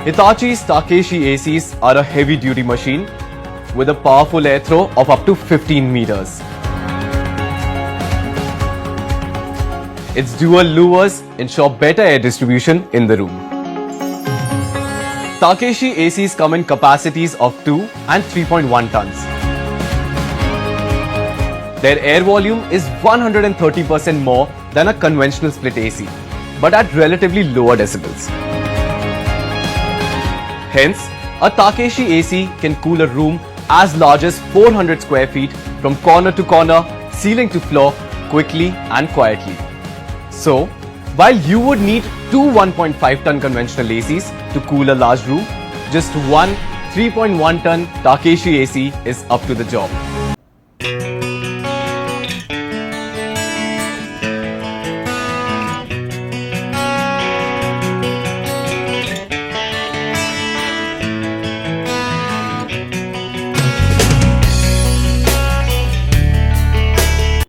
Hitachi's Takeshi ACs are a heavy-duty machine with a powerful air throw of up to 15 meters. Its dual louvers ensure better air distribution in the room. Takeshi ACs come in capacities of 2 and 3.1 tons. Their air volume is 130% more than a conventional split AC, but at relatively lower decibels. Hence, a Takeshi AC can cool a room as large as 400 square feet from corner to corner, ceiling to floor, quickly and quietly. So, while you would need two 1.5-ton conventional ACs to cool a large room, just one 3.1-ton Takeshi AC is up to the job.